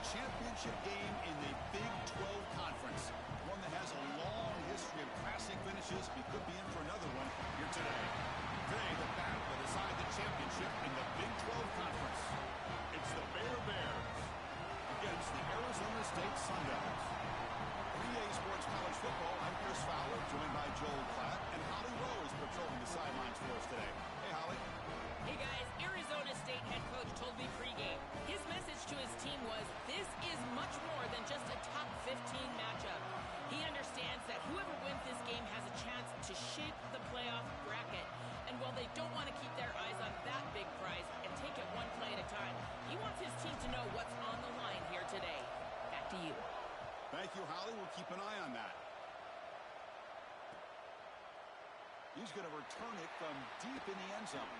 championship game in the Big 12 Conference. One that has a long history of classic finishes. We could be in for another one here today. They, the battle to decide the championship in the Big 12 Conference. It's the Baylor Bears against the Arizona State Sun Devils. EA Sports College Football, I'm Chris Fowler, joined by Joel Klatt, and Holly Rose patrolling the sidelines for us today. Hey, Holly. Hey, guys. Arizona State head coach told me pregame. His message to his team was, this is much more than just a top 15 matchup. He understands that whoever wins this game has a chance to shape the playoff bracket. And while they don't want to keep their eyes on that big prize and take it one play at a time, he wants his team to know what's on the line here today. Back to you. Thank you, Holly. We'll keep an eye on that. He's going to return it from deep in the end zone.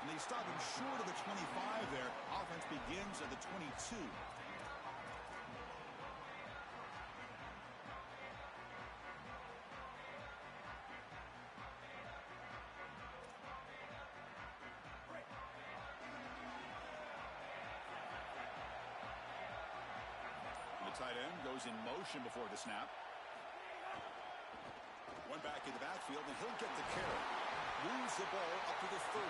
And they stop him short of the 25 there. Offense begins at the 22. The tight end goes in motion before the snap. One back in the backfield, and he'll get the carry. Moves the ball up to the 30.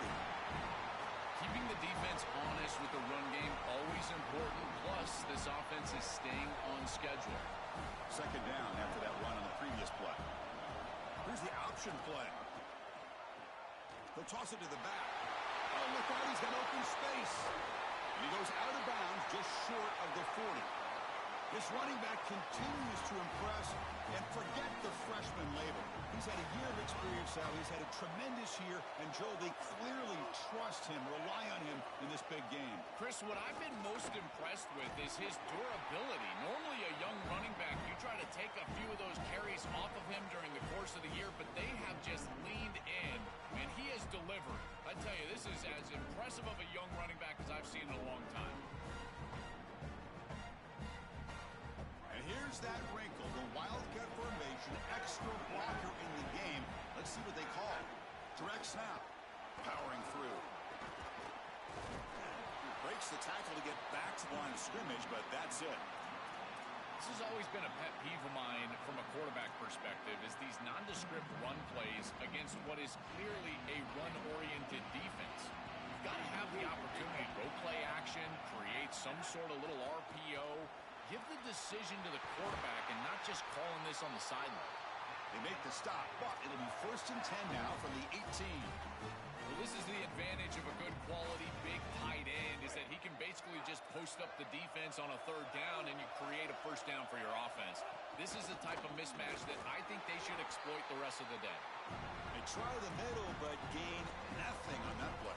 Keeping the defense honest with the run game, always important. Plus, this offense is staying on schedule. Second down after that run on the previous play. Here's the option play. He'll toss it to the back. Oh, look out, he's got open space. And he goes out of bounds just short of the 40. This running back continues to impress, and forget the freshman label. He's had a year of experience now. He's had a tremendous year, and Joe, they clearly trust him, rely on him in this big game. Chris, what I've been most impressed with is his durability. Normally a young running back, you try to take a few of those carries off of him during the course of the year, but they have just leaned in, and he has delivered. I tell you, this is as impressive of a young running back as I've seen in a long time. And here's that wrinkle, the Wildcat formation, extra blocker in the game. Let's see what they call. Direct snap, powering through. Breaks the tackle to get back to the line of scrimmage, but that's it. This has always been a pet peeve of mine from a quarterback perspective, is these nondescript run plays against what is clearly a run-oriented defense. You've got to have the opportunity to go play action, create some sort of little RPO, give the decision to the quarterback and not just calling this on the sideline. They make the stop, but it'll be 1st and 10 now from the 18. Well, this is the advantage of a good quality big tight end, is that he can basically just post up the defense on a 3rd down and you create a 1st down for your offense. This is the type of mismatch that I think they should exploit the rest of the day. They try the middle, but gain nothing on that play.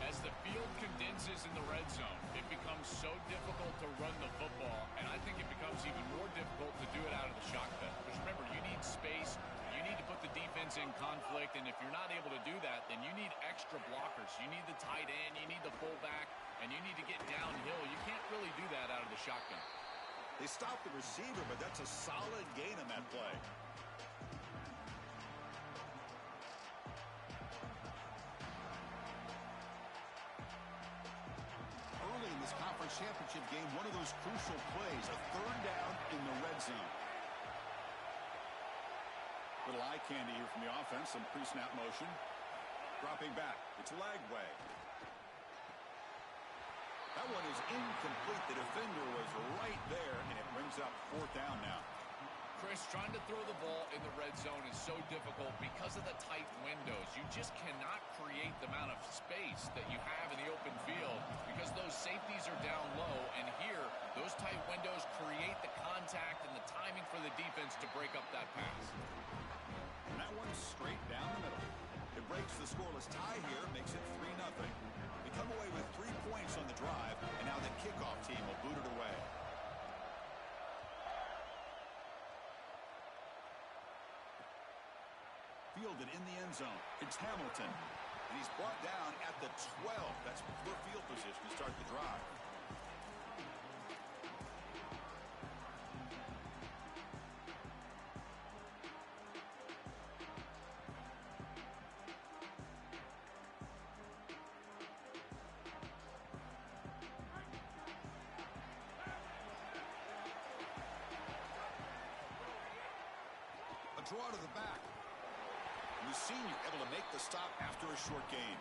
As the field condenses in the red zone, it becomes so difficult to run the football, and I think it becomes even more difficult to do it out of the shotgun. Because remember, you need space, you need to put the defense in conflict, and if you're not able to do that, then you need extra blockers. You need the tight end, you need the fullback, and you need to get downhill. You can't really do that out of the shotgun. They stop the receiver, but that's a solid gain on that play. Early in this conference championship game, one of those crucial plays, a 3rd down in the red zone. Little eye candy here from the offense, some pre-snap motion. Dropping back, it's leg way. That one is incomplete. The defender was right there, and it brings up 4th down now. Chris, trying to throw the ball in the red zone is so difficult because of the tight windows. You just cannot create the amount of space that you have in the open field because those safeties are down low, and here, those tight windows create the contact and the timing for the defense to break up that pass. And that one's straight down the middle. It breaks the scoreless tie here, makes it 3-0. They come away with 3 points on the drive, and now the kickoff team will boot it away. Fielded in the end zone. It's Hamilton. And he's brought down at the 12. That's poor field position to start the drive. draw to the back. And the senior able to make the stop after a short gain.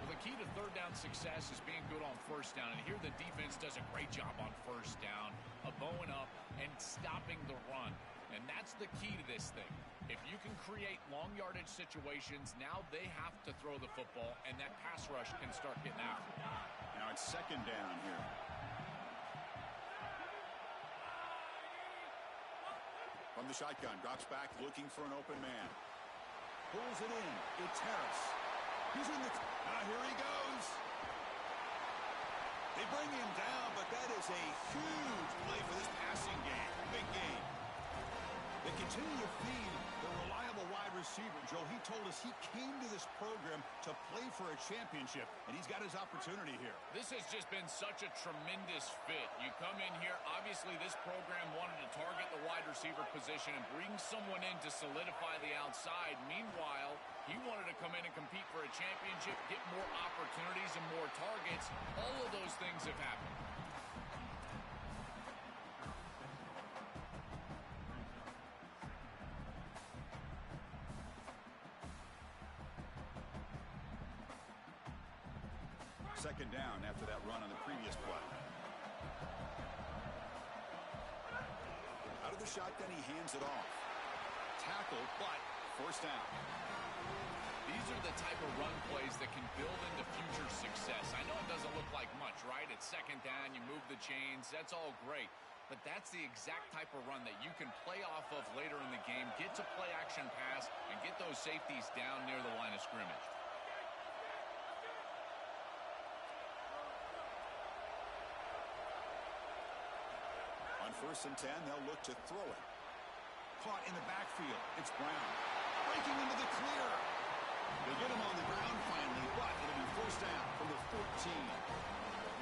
Well, the key to third down success is being good on first down. And here the defense does a great job on first down of bowing up and stopping the run. And that's the key to this thing. If you can create long yardage situations, now they have to throw the football, and that pass rush can start getting out. Now it's second down here. From the shotgun, drops back, looking for an open man. Pulls it in. It's Harris. He's in the... here he goes. They bring him down, but that is a huge play for this passing game. Big game. They continue to feed the reliable wide receiver. Joe, he told us he came to this program to play for a championship, and he's got his opportunity here. This has just been such a tremendous fit. You come in here, obviously this program wanted to target the wide receiver position and bring someone in to solidify the outside. Meanwhile, he wanted to come in and compete for a championship, get more opportunities and more targets. All of those things have happened. Second down after that run on the previous play. Out of the shotgun, he hands it off. Tackle, but first down. These are the type of run plays that can build into future success. I know it doesn't look like much, right? It's second down, you move the chains, that's all great. But that's the exact type of run that you can play off of later in the game, get to play action pass, and get those safeties down near the line of scrimmage. On 1st and 10, they'll look to throw it. Caught in the backfield. It's Brown. Breaking into the clear. They get him on the ground finally, but it'll be first down from the 14.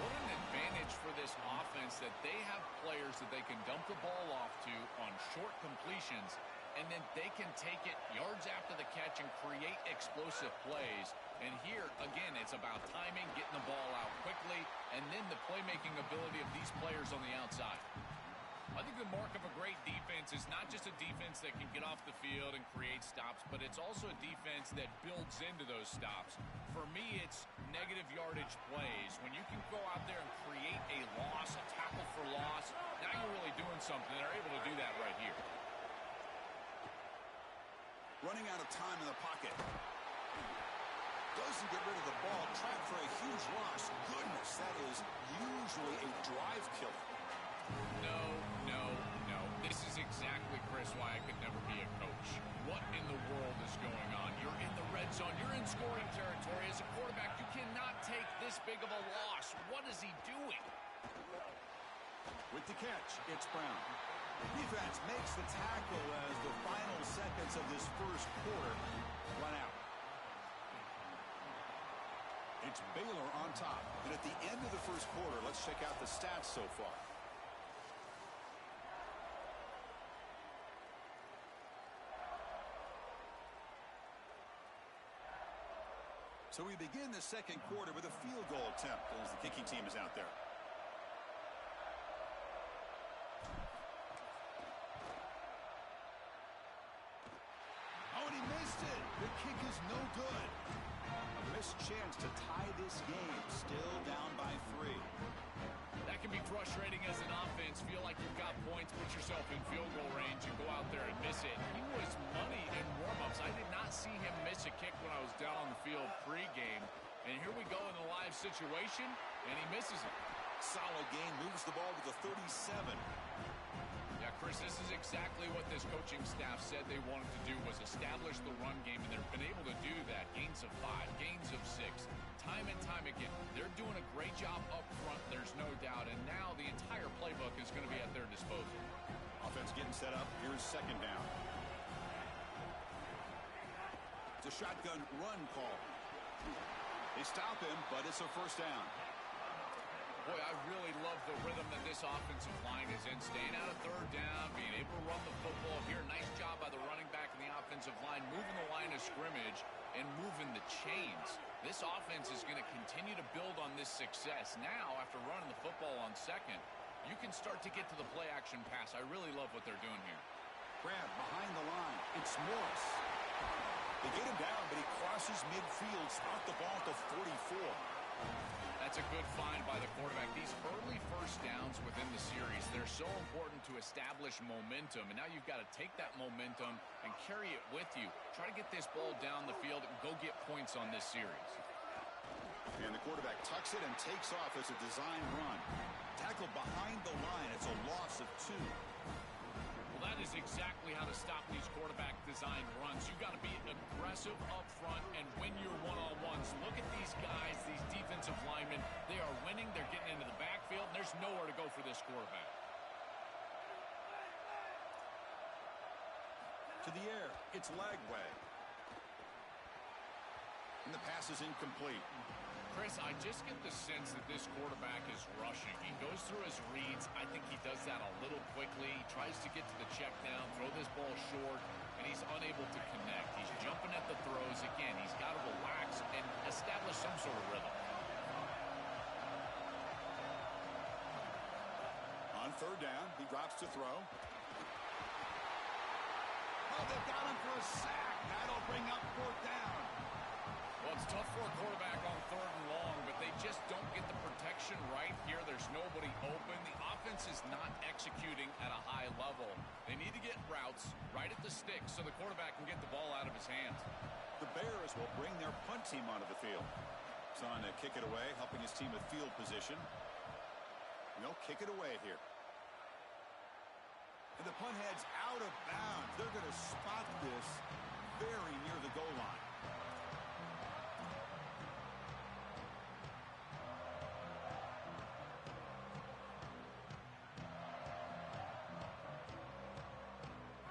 What an advantage for this offense that they have players that they can dump the ball off to on short completions, and then they can take it yards after the catch and create explosive plays. And here, again, it's about timing, getting the ball out quickly, and then the playmaking ability of these players on the outside. I think the mark of a great defense is not just a defense that can get off the field and create stops, but it's also a defense that builds into those stops. For me, it's negative yardage plays. When you can go out there and create a loss, a tackle for loss, now you're really doing something. They're able to do that right here. Running out of time in the pocket. Doesn't get rid of the ball. Trapped for a huge loss. Goodness, that is usually a drive killer. No. This is exactly, Chris, why I could never be a coach. What in the world is going on? You're in the red zone. You're in scoring territory. As a quarterback, you cannot take this big of a loss. What is he doing? With the catch, it's Brown. Defense makes the tackle as the final seconds of this first quarter run out. It's Baylor on top. And at the end of the first quarter, let's check out the stats so far. So we begin the second quarter with a field goal attempt as the kicking team is out there. Oh, and he missed it. The kick is no good. A missed chance to tie this game. Still down by 3. That can be frustrating as an offense. Feel like you've got points, put yourself in field goal range, and go out there and miss it. He was money in warm-ups. I did not see him miss a kick when I was down on the field pregame. And here we go in the live situation, and he misses it. Solid game, moves the ball to the 37. Yeah, Chris, this is exactly what this coaching staff said they wanted to do, was establish the run game, and they've been able to do that. Gains of 5, gains of 6, time and time again. They're doing a great job up front, there's no doubt, and now the entire playbook is going to be at their disposal. Offense getting set up. Here's second down. It's a shotgun run call. They stop him, but it's a first down. Boy, I really love the rhythm that this offensive line is in. Staying out of third down, being able to run the football here. Nice job by the running back and the offensive line, moving the line of scrimmage and moving the chains. This offense is going to continue to build on this success. Now, after running the football on second, you can start to get to the play-action pass. I really love what they're doing here. Grab behind the line. It's Morris. They get him down, but he crosses midfield, spot the ball to 44. That's a good find by the quarterback. These early first downs within the series, they're so important to establish momentum. And now you've got to take that momentum and carry it with you. Try to get this ball down the field and go get points on this series. And the quarterback tucks it and takes off as a design run. Tackled behind the line. It's a loss of 2. Well, that is exactly how to stop these quarterback design runs. You've got to be aggressive up front and win your one-on-ones. Look at these guys, these defensive linemen. They are winning. They're getting into the backfield. And there's nowhere to go for this quarterback. To the air. It's Lagway. And the pass is incomplete. Chris, I just get the sense that this quarterback is rushing. He goes through his reads. I think he does that a little quickly. He tries to get to the check down, throw this ball short, and he's unable to connect. He's jumping at the throws. Again, he's got to relax and establish some sort of rhythm. On third down, he drops to throw. Oh, they've got him for a sack. That'll bring up fourth down. Well, it's tough for a quarterback on third and long, but they just don't get the protection right here. There's nobody open. The offense is not executing at a high level. They need to get routes right at the sticks so the quarterback can get the ball out of his hands. The Bears will bring their punt team onto the field. It's on to kick it away, helping his team with field position. And they'll kick it away here. And the punt heads out of bounds. They're going to spot this very near the goal line.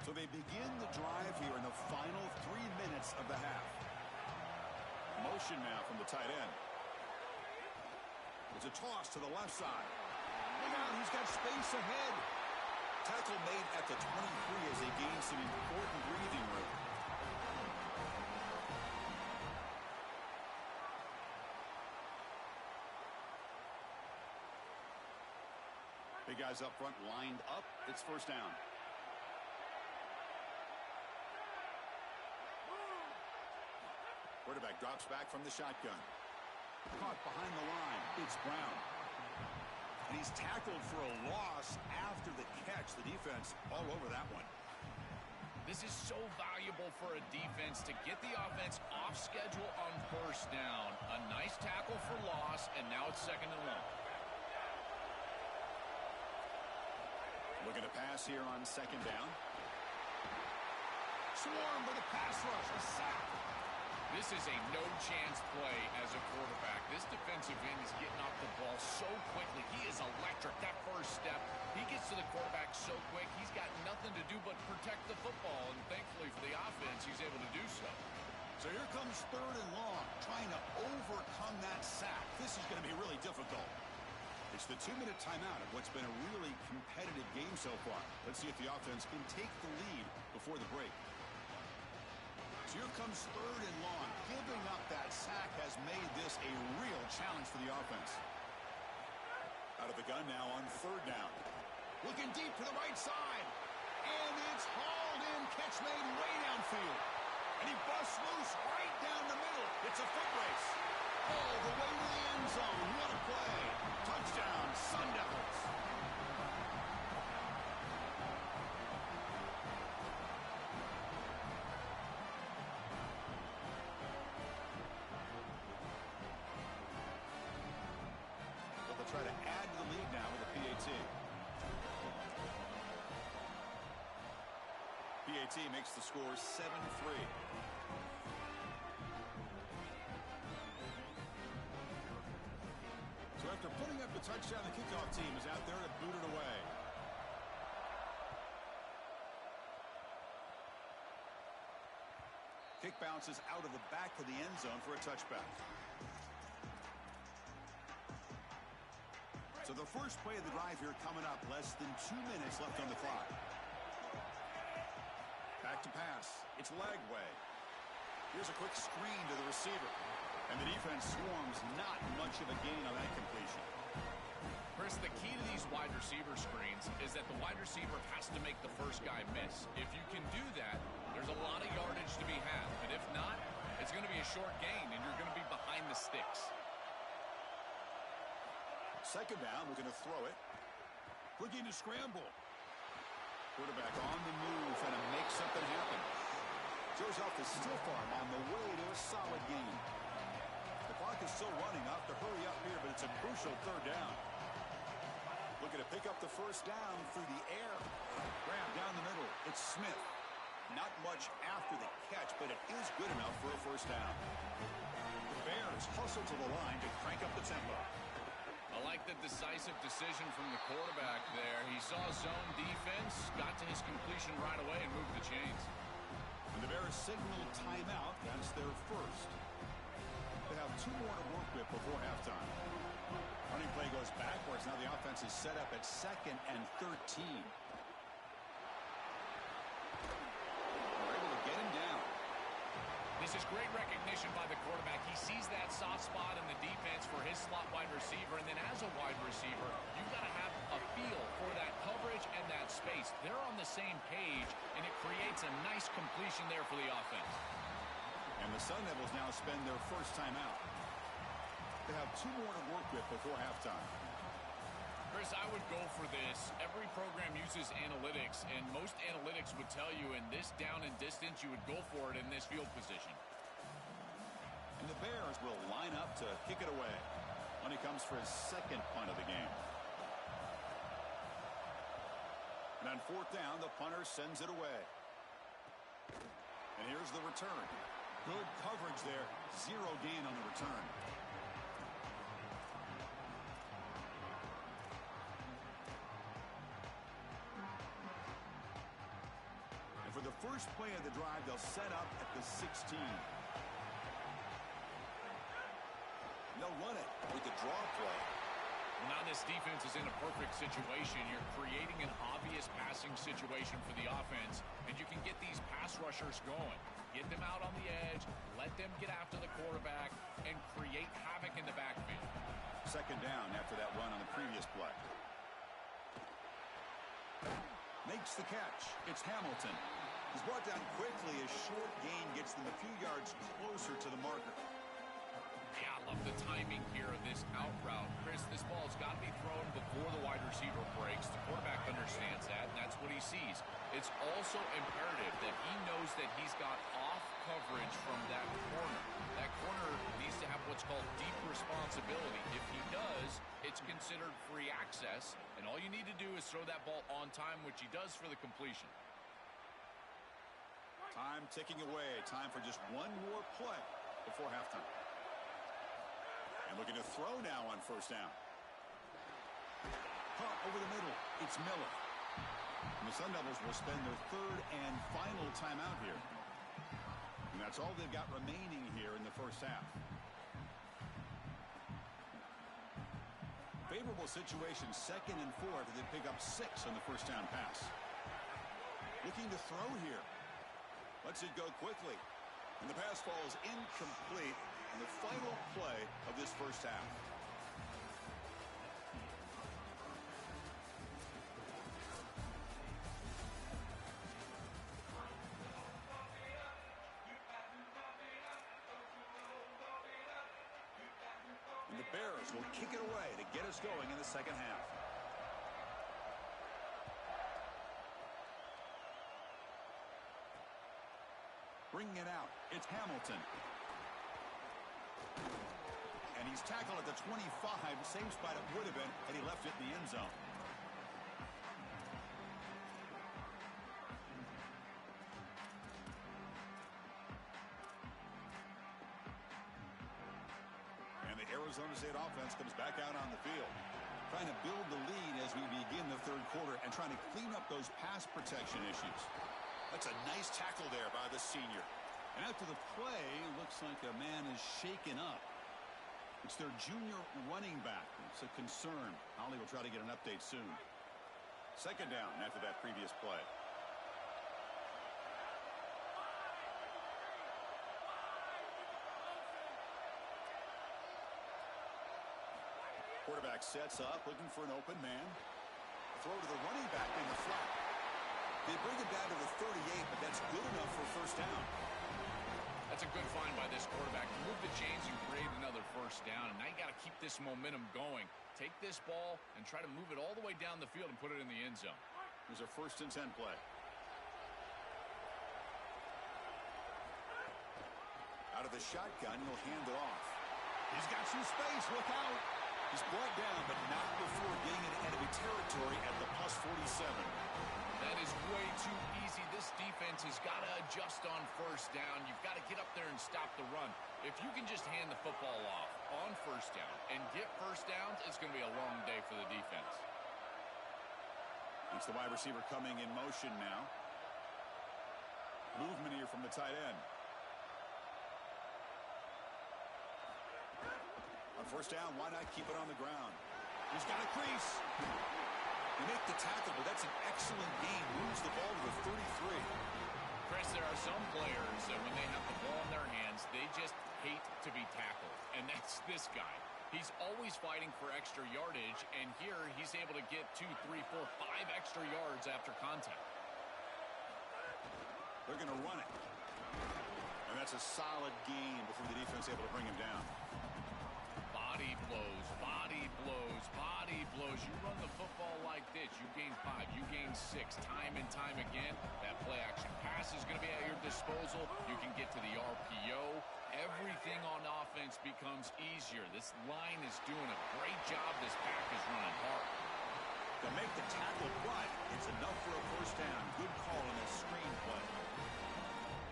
So they begin the drive here in the final 3 minutes of the half. Motion now from the tight end. It's a toss to the left side. Look out, he's got space ahead. Tackle made at the 23 as they gain some important breathing room. Big guys up front lined up. It's first down. Quarterback drops back from the shotgun. Caught behind the line. It's Brown. And he's tackled for a loss after the catch. The defense all over that one. This is so valuable for a defense to get the offense off schedule on first down. A nice tackle for loss, and now it's second and long. Looking to pass here on second down. Swarm by the pass rush. A sack. This is a no-chance play as a quarterback. This defensive end is getting off the ball so quickly. He is electric. That first step, he gets to the quarterback so quick, he's got nothing to do but protect the football. And thankfully for the offense, he's able to do so. So here comes third and long, trying to overcome that sack. This is going to be really difficult. It's the 2-minute timeout of what's been a really competitive game so far. Let's see if the offense can take the lead before the break. So here comes third and long. Giving up that sack has made this a real challenge for the offense. Out of the gun now on third down. Looking deep to the right side. And it's hauled in. Catch made way downfield. And he busts loose right down the middle. It's a foot race. All the way to the end zone. What a play. Touchdown, Sun Devils. Try to add to the lead now with a PAT. PAT makes the score 7-3. So after putting up the touchdown, the kickoff team is out there to boot it away. Kick bounces out of the back of the end zone for a touchback. So the first play of the drive here coming up, less than 2 minutes left on the clock. Back to pass. It's Lagway. Here's a quick screen to the receiver. And the defense swarms, not much of a gain on that completion. Chris, the key to these wide receiver screens is that the wide receiver has to make the first guy miss. If you can do that, there's a lot of yardage to be had. But if not, it's going to be a short gain, and you're going to be behind the sticks. Second down, looking to throw it. Looking to scramble. Quarterback on the move, trying to make something happen. Throws off the stiff arm on the way to a solid gain. The clock is still running. Off to hurry up here, but it's a crucial third down. Looking to pick up the first down through the air. Grab down the middle. It's Smith. Not much after the catch, but it is good enough for a first down. The Bears hustle to the line to crank up the tempo. I like the decisive decision from the quarterback there. He saw zone defense, got to his completion right away, and moved the chains. And the Bears signal timeout. That's their first. They have 2 more to work with before halftime. Running play goes backwards. Now the offense is set up at 2nd and 13. They're able to get him down. This is great recognition by the quarterback. He sees that soft spot in the defense for his slot wide receiver, and then as a wide receiver, you've got to have a feel for that coverage and that space. They're on the same page, and it creates a nice completion there for the offense. And the Sun Devils now spend their first timeout. They have 2 more to work with before halftime. Chris, I would go for this. Every program uses analytics, and most analytics would tell you in this down and distance, you would go for it in this field position. And the Bears will line up to kick it away when he comes for his second punt of the game. And on 4th down, the punter sends it away. And here's the return. Good coverage there. 0 gain on the return. And for the first play of the drive, they'll set up at the 16. They'll run it with the draw play. Well, now this defense is in a perfect situation. You're creating an obvious passing situation for the offense, and you can get these pass rushers going. Get them out on the edge, let them get after the quarterback, and create havoc in the backfield. Second down after that run on the previous play. Makes the catch. It's Hamilton. He's brought down quickly. A short gain gets them a few yards closer to the marker. Yeah, I love the timing here of this out route. Chris, this ball's got to be thrown before the wide receiver breaks. The quarterback understands that, and that's what he sees. It's also imperative that he knows that he's got off coverage from that corner. That corner needs to have what's called deep responsibility. If he does, it's considered free access, and all you need to do is throw that ball on time, which he does for the completion. Time ticking away. Time for just 1 more play before halftime. And looking to throw now on first down. Pump over the middle. It's Miller. And the Sun Devils will spend their 3rd and final timeout here. And that's all they've got remaining here in the first half. Favorable situation, 2nd and 4 if they pick up 6 on the first down pass. Looking to throw here. Lets it go quickly. And the pass falls incomplete in the final play of this first half. And the Bears will kick it away to get us going in the second half. Bringing it out, it's Hamilton. And he's tackled at the 25, same spot it would have been had he left it in the end zone. And the Arizona State offense comes back out on the field, trying to build the lead as we begin the 3rd quarter and trying to clean up those pass protection issues. That's a nice tackle there by the senior. And after the play, looks like a man is shaken up. It's their junior running back. It's a concern. Holly will try to get an update soon. Second down after that previous play. Quarterback sets up, looking for an open man. Throw to the running back in the flat. They bring it down to the 38, but that's good enough for a first down. That's a good find by this quarterback to move the chains and create another first down. And now you got to keep this momentum going. Take this ball and try to move it all the way down the field and put it in the end zone. Here's a 1st and 10 play. Out of the shotgun, he'll hand it off. He's got some space. Look out. He's brought down, but not before getting into enemy territory at the +47. That is way too easy. This defense has got to adjust on first down. You've got to get up there and stop the run. If you can just hand the football off on first down and get first downs, it's going to be a long day for the defense. It's the wide receiver coming in motion now. Movement here from the tight end. On first down, why not keep it on the ground? He's got a crease. They make the tackle, but that's an excellent game. Moves the ball to the 33. Chris, there are some players that when they have the ball in their hands, they just hate to be tackled. And that's this guy. He's always fighting for extra yardage, and here he's able to get 2, 3, 4, 5 extra yards after contact. They're going to run it. And that's a solid game before the defense able to bring him down. Body blows, body blows, body blows. You run the football like this, you gain 5, you gain 6, time and time again. That play action pass is going to be at your disposal. You can get to the RPO. Everything on offense becomes easier. This line is doing a great job. This pack is running hard. They'll make the tackle, but it's enough for a first down. Good call on a screen play.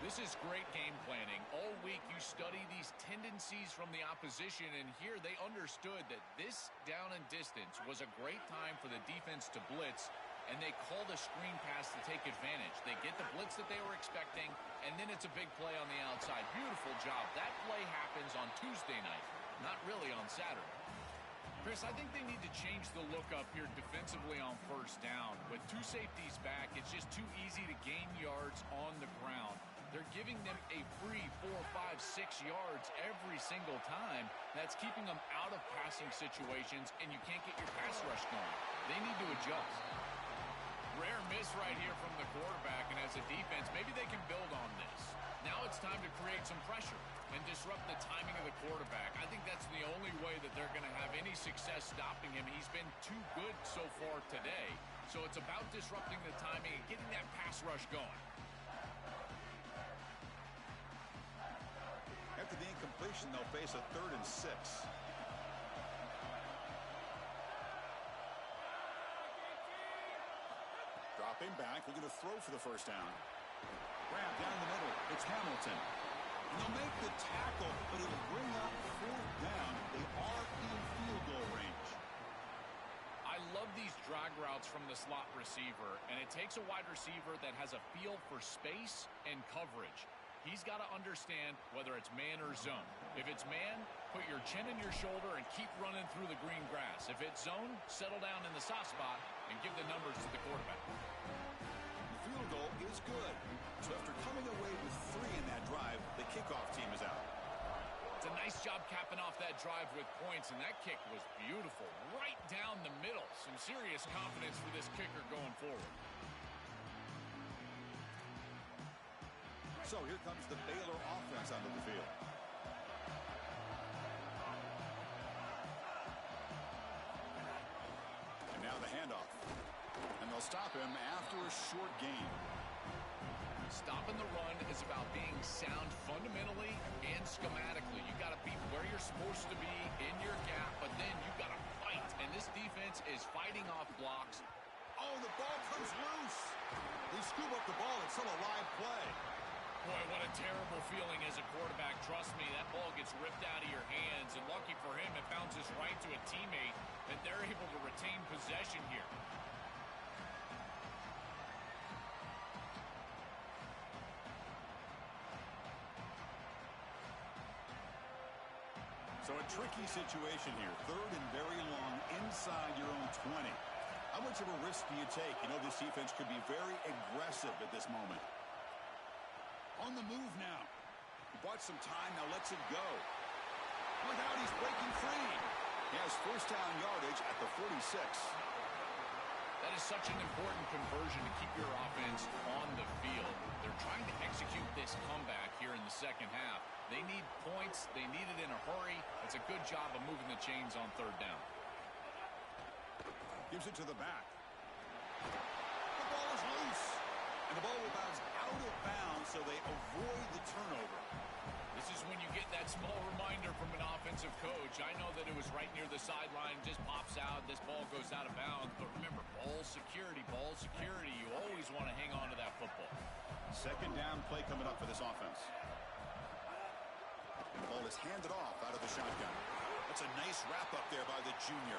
This is great game planning. All week you study these tendencies from the opposition, and here they understood that this down and distance was a great time for the defense to blitz, and they called a screen pass to take advantage. They get the blitz that they were expecting, and then it's a big play on the outside. Beautiful job. That play happens on Tuesday night, not really on Saturday. Chris, I think they need to change the look up here defensively on first down. With 2 safeties back, it's just too easy to gain yards on the ground. They're giving them a free 4, 5, 6 yards every single time. That's keeping them out of passing situations, and you can't get your pass rush going. They need to adjust. Rare miss right here from the quarterback, and as a defense, maybe they can build on this. Now it's time to create some pressure and disrupt the timing of the quarterback. I think that's the only way that they're going to have any success stopping him. He's been too good so far today. So it's about disrupting the timing and getting that pass rush going. After the incompletion, they'll face a 3rd and 6. Dropping back, looking to throw for the first down. Grab down the middle. It's Hamilton. And they'll make the tackle, but it'll bring up 4th down. They are in field goal range. I love these drag routes from the slot receiver, and it takes a wide receiver that has a feel for space and coverage. He's got to understand whether it's man or zone. If it's man, put your chin in your shoulder and keep running through the green grass. If it's zone, settle down in the soft spot and give the numbers to the quarterback. The field goal is good. So after coming away with 3 in that drive, the kickoff team is out. It's a nice job capping off that drive with points, and that kick was beautiful. Right down the middle. Some serious confidence for this kicker going forward. So here comes the Baylor offense onto the field. And now the handoff. And they'll stop him after a short gain. Stopping the run is about being sound fundamentally and schematically. You got to be where you're supposed to be in your gap, but then you got to fight. And this defense is fighting off blocks. Oh, the ball comes loose. They scoop up the ball. It's still a live play. Boy, what a terrible feeling as a quarterback. Trust me, that ball gets ripped out of your hands, and lucky for him, it bounces right to a teammate, and they're able to retain possession here. So a tricky situation here. 3rd and very long inside your own 20. How much of a risk do you take? You know this defense could be very aggressive at this moment. On the move now. He bought some time, now lets it go. Look out, he's breaking free. He has first down yardage at the 46. That is such an important conversion to keep your offense on the field. They're trying to execute this comeback here in the second half. They need points. They need it in a hurry. It's a good job of moving the chains on third down. Gives it to the back. The ball is loose. And the ball will bounce out of bounds, so they avoid the turnover. This is when you get that small reminder from an offensive coach. I know that it was right near the sideline, just pops out, this ball goes out of bounds. But remember, ball security, ball security. You always want to hang on to that football. Second down play coming up for this offense. And the ball is handed off out of the shotgun. That's a nice wrap up there by the junior.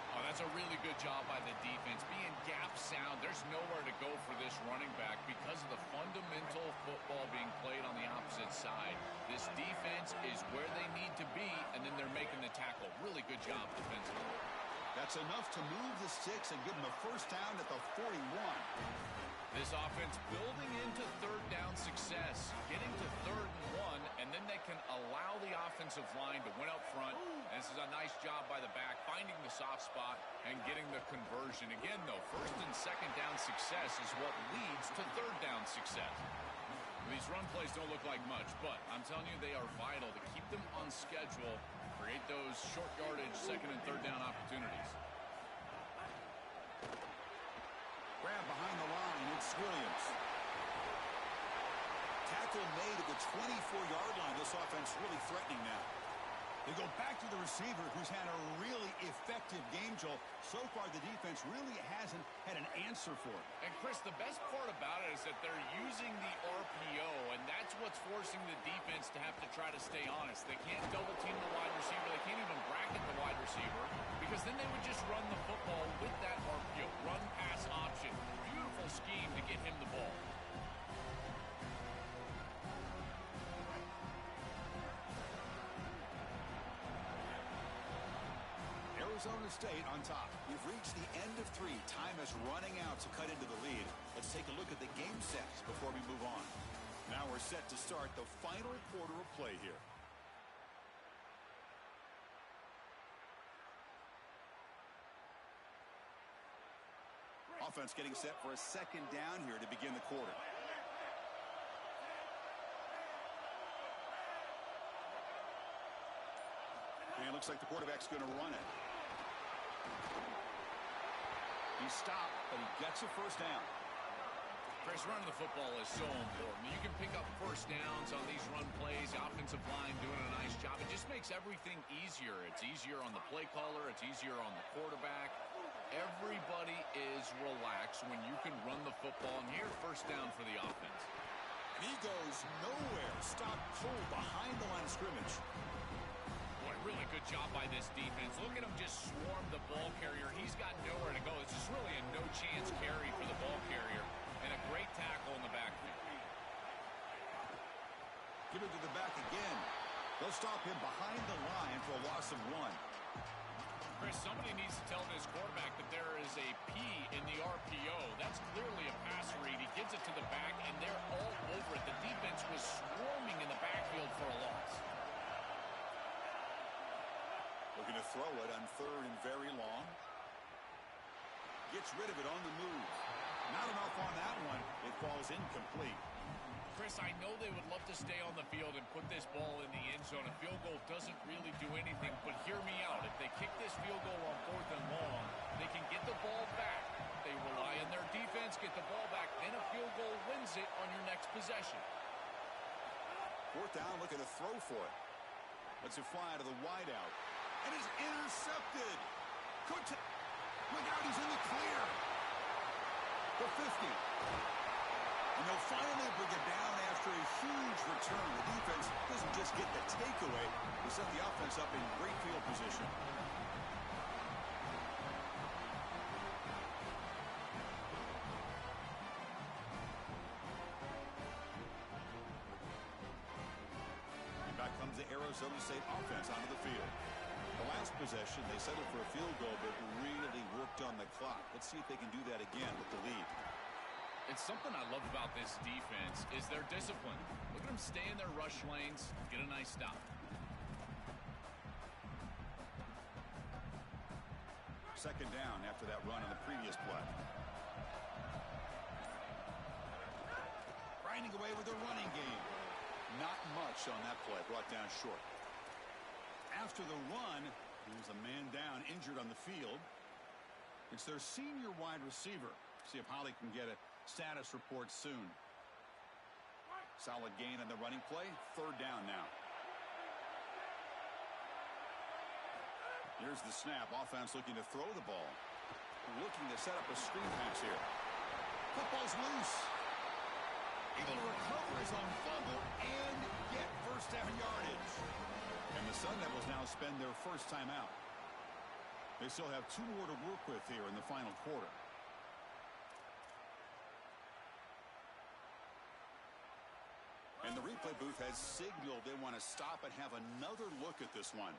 Oh, that's a really good job by the defense. Being gap sound, there's nowhere to go for this running back because of the fundamental football being played on the opposite side. This defense is where they need to be, and then they're making the tackle. Really good job defensively. That's enough to move the sticks and give them a first down at the 41. This offense building into third down success, getting to 3rd and 1, and then they can allow the offensive line to win up front. And this is a nice job by the back, finding the soft spot and getting the conversion. Again, though, 1st and 2nd down success is what leads to 3rd down success. These run plays don't look like much, but I'm telling you, they are vital to keep them on schedule, create those short yardage 2nd and 3rd down opportunities. Grab behind the line, it's Williams. Tackle made at the 24-yard line. This offense really threatening now. They go back to the receiver, who's had a really effective game, Joel. So far, the defense really hasn't had an answer for it. And, Chris, the best part about it is that they're using the RPO, and that's what's forcing the defense to have to try to stay honest. They can't double-team the wide receiver. They can't even bracket the wide receiver because then they would just run the football with that RPO, run-pass option. Beautiful scheme to get him the ball. Arizona State on top. We've reached the end of 3. Time is running out to cut into the lead. Let's take a look at the game sets before we move on. Now we're set to start the final quarter of play here. Offense getting set for a 2nd down here to begin the quarter. And it looks like the quarterback's going to run it. He stopped, but he gets a first down. Chris, running the football is so important. You can pick up first downs on these run plays. The offensive line doing a nice job. It just makes everything easier. It's easier on the play caller. It's easier on the quarterback. Everybody is relaxed when you can run the football. And here, first down for the offense. And he goes nowhere. Stop cold behind the line of scrimmage. Boy, really good job by this defense. Look at him just swarm the ball carrier. He's got nowhere to go. It's just really a no-chance carry for the ball carrier. And a great tackle in the backfield. Give it to the back again. They'll stop him behind the line for a loss of 1. Chris, somebody needs to tell this quarterback that there is a P in the RPO. That's clearly a pass read. He gives it to the back, and they're all over it. The defense was swarming in the backfield for a loss. Looking to throw it on 3rd and very long. Gets rid of it on the move. Not enough on that one. It falls incomplete. Chris, I know they would love to stay on the field and put this ball in the end zone. A field goal doesn't really do anything, but hear me out. If they kick this field goal on 4th and long, they can get the ball back. They rely on their defense, get the ball back, then a field goal wins it on your next possession. 4th down, looking to throw for it. Lets it fly to the wideout. And is intercepted. Look out, he's in the clear. The 50. And they'll finally bring it down after a huge return. The defense doesn't just get the takeaway. They set the offense up in great field position. And back comes the Arizona State offense onto the field. The last possession, they settled for a field goal, but really worked on the clock. Let's see if they can do that again with the lead. It's something I love about this defense is their discipline. Look at them stay in their rush lanes, get a nice stop. Second down after that run on the previous play. Grinding away with the running game. Not much on that play, brought down short. After the run, there's a man down, injured on the field. It's their senior wide receiver. See if Holly can get a status report soon. Solid gain on the running play. Third down now. Here's the snap. Offense looking to throw the ball. Looking to set up a screen pass here. Football's loose. Able to recover his own fumble and get first down yardage. And the Sun Devils now spend their first time out. They still have 2 more to work with here in the final quarter. And the replay booth has signaled they want to stop and have another look at this one.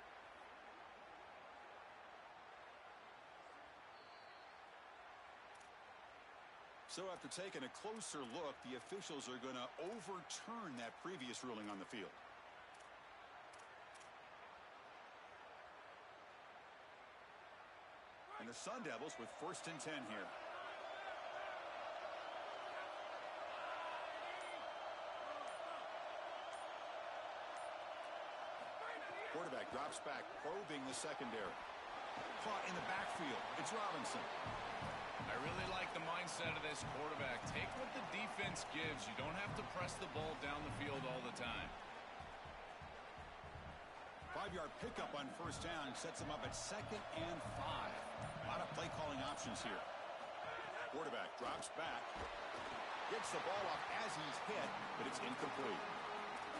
So after taking a closer look, the officials are going to overturn that previous ruling on the field. And the Sun Devils with 1st and 10 here. Quarterback drops back, probing the secondary. Caught in the backfield. It's Robinson. I really like the mindset of this quarterback. Take what the defense gives. You don't have to press the ball down the field all the time. 5-yard pickup on first down sets him up at 2nd and 5. A lot of play calling options here. Quarterback drops back. Gets the ball off as he's hit, but it's incomplete.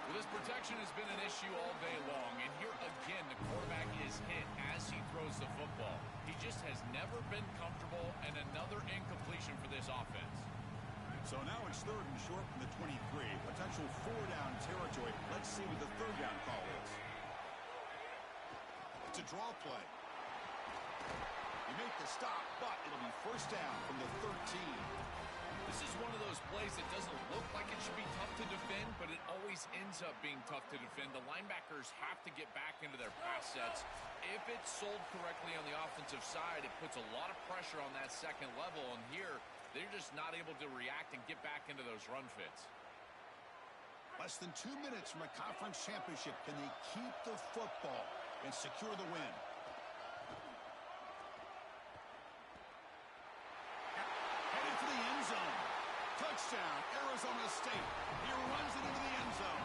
Well, this protection has been an issue all day long, and here again the quarterback is hit as he throws the football. He just has never been comfortable, and another incompletion for this offense. So now it's 3rd and short from the 23. Potential 4-down territory. Let's see what the 3rd down call is. It's a draw play. You make the stop, but it'll be first down from the 13. This is one of those plays that doesn't look like it should be tough to defend, but it always ends up being tough to defend. The linebackers have to get back into their pass sets. If it's sold correctly on the offensive side, it puts a lot of pressure on that second level, and here they're just not able to react and get back into those run fits. Less than 2 minutes from a conference championship. Can they keep the football and secure the win? Headed for the end zone. Touchdown, Arizona State. He runs it into the end zone.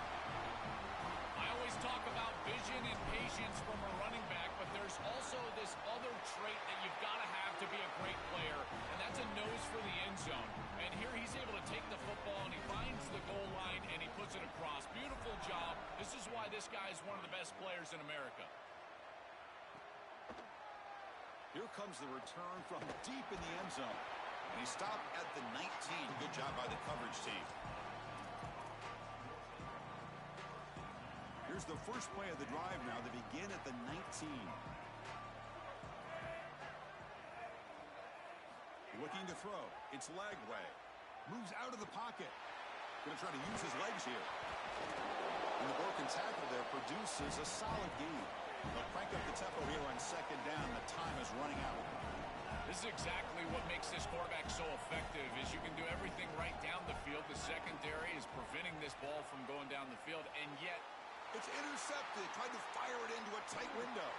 I always talk about vision and patience from a running back, but there's also this other trait that you've got to have to be a great player, and that's a nose for the end zone. And here he's able to take the football, and he finds the goal line, and he puts it across. Beautiful job. This is why this guy is one of the best players in America. Here comes the return from deep in the end zone. And he stopped at the 19. Good job by the coverage team. Here's the first play of the drive now. They begin at the 19. Looking to throw. It's leg way. Moves out of the pocket. Going to try to use his legs here. And the broken tackle there produces a solid gain. They'll crank up the tempo here on second down. The time is running out. This is exactly what makes this quarterback so effective, is you can do everything right down the field. The secondary is preventing this ball from going down the field, and yet it's intercepted. Tried to fire it into a tight window.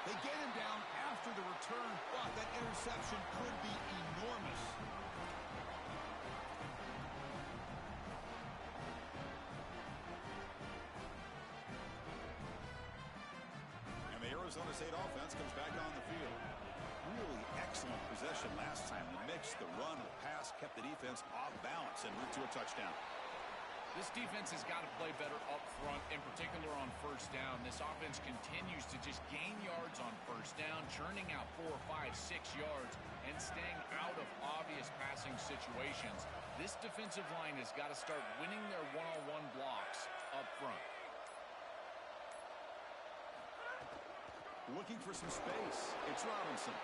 They get him down after the return, but that interception could be enormous. And the Arizona State offense comes back on the field. Really excellent possession last time. The mix, the run, the pass kept the defense off balance and route to a touchdown. This defense has got to play better up front, in particular on first down. This offense continues to just gain yards on first down, churning out 4, 5, 6 yards, and staying out of obvious passing situations. This defensive line has got to start winning their one-on-one blocks up front. Looking for some space. It's Robinson.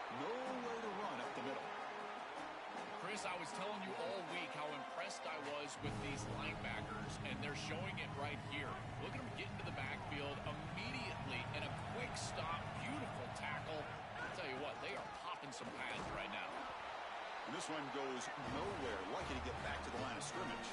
Nowhere to run up the middle. Chris, I was telling you all week how impressed I was with these linebackers, and they're showing it right here. Look at them get into the backfield immediately in a quick stop. Beautiful tackle. tell you what, they are popping some pads right now. And this one goes nowhere. Lucky to get back to the line of scrimmage.